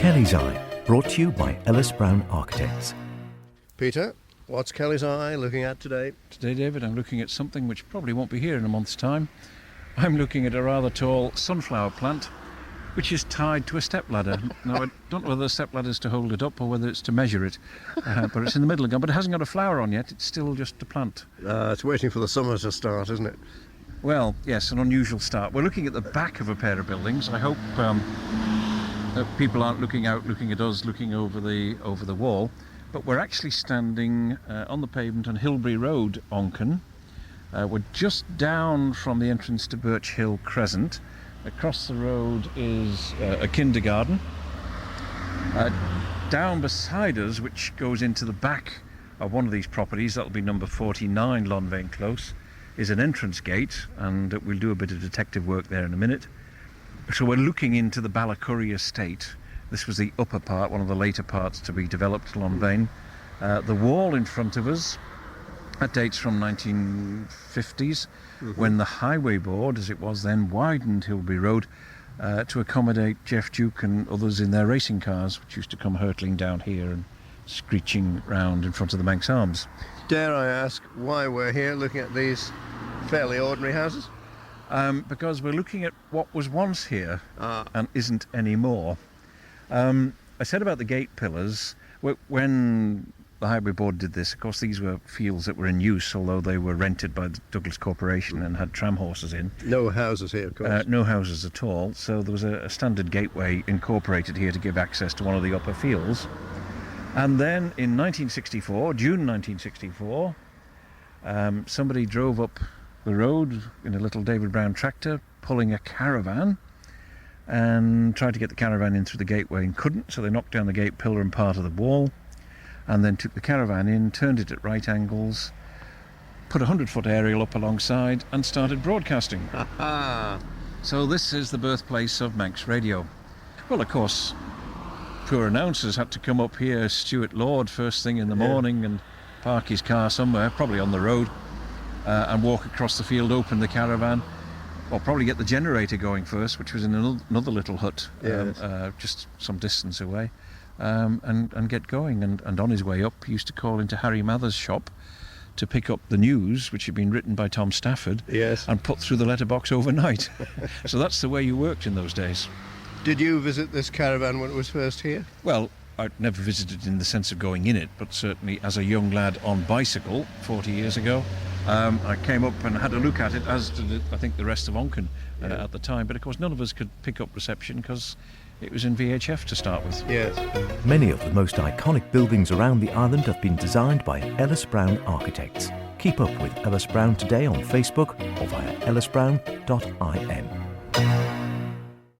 Kelly's Eye, brought to you by Ellis Brown Architects. Peter, what's Kelly's Eye looking at today? Today, David, I'm looking at something which probably won't be here in a month's time. I'm looking at a rather tall sunflower plant which is tied to a stepladder. Now, I don't know whether the stepladder's to hold it up or whether it's to measure it, but it's in the middle again. But it hasn't got a flower on yet, it's still just a plant. It's waiting for the summer to start, isn't it? Well, yes, an unusual start. We're looking at the back of a pair of buildings. I hope that people aren't looking out, looking at us, looking over the wall. But we're actually standing on the pavement on Hilbury Road, Onchan. We're just down from the entrance to Birch Hill Crescent. Across the road is a kindergarten. Down beside us, which goes into the back of one of these properties, that'll be number 49 Lonvain Close, is an entrance gate, and we'll do a bit of detective work there in a minute. So we're looking into the Ballacurry estate. This was the upper part, one of the later parts to be developed, Lonvain. The wall in front of us, that dates from 1950s, when the Highway Board, as it was then, widened Hilbury Road to accommodate Jeff Duke and others in their racing cars, which used to come hurtling down here and screeching round in front of the Manx Arms. Dare I ask why we're here looking at these fairly ordinary houses? Because we're looking at what was once here and isn't anymore. I said about the gate pillars, when the Highway Board did this, of course these were fields that were in use, although they were rented by the Douglas Corporation and had tram horses in. No houses here, of course. No houses at all, so there was a standard gateway incorporated here to give access to one of the upper fields. And then in 1964, June 1964, somebody drove up the road in a little David Brown tractor pulling a caravan and tried to get the caravan in through the gateway and couldn't, so they knocked down the gate pillar and part of the wall and then took the caravan in, turned it at right angles, put a 100-foot aerial up alongside and started broadcasting. So this is the birthplace of Manx Radio. Well, of course, poor announcers had to come up here, Stuart Lord, first thing in the morning and park his car somewhere, probably on the road, and walk across the field, open the caravan, or probably get the generator going first, which was in another little hut, just some distance away, and get going. And on his way up, he used to call into Harry Mather's shop to pick up the news, which had been written by Tom Stafford, and put through the letterbox overnight. So that's the way you worked in those days. Did you visit this caravan when it was first here? Well, I'd never visited in the sense of going in it, but certainly as a young lad on bicycle 40 years ago, I came up and had a look at it, as did I think the rest of Onchan at the time. But of course none of us could pick up reception because it was in VHF to start with. Yes. Many of the most iconic buildings around the island have been designed by Ellis Brown Architects. Keep up with Ellis Brown today on Facebook or via ellisbrown.in.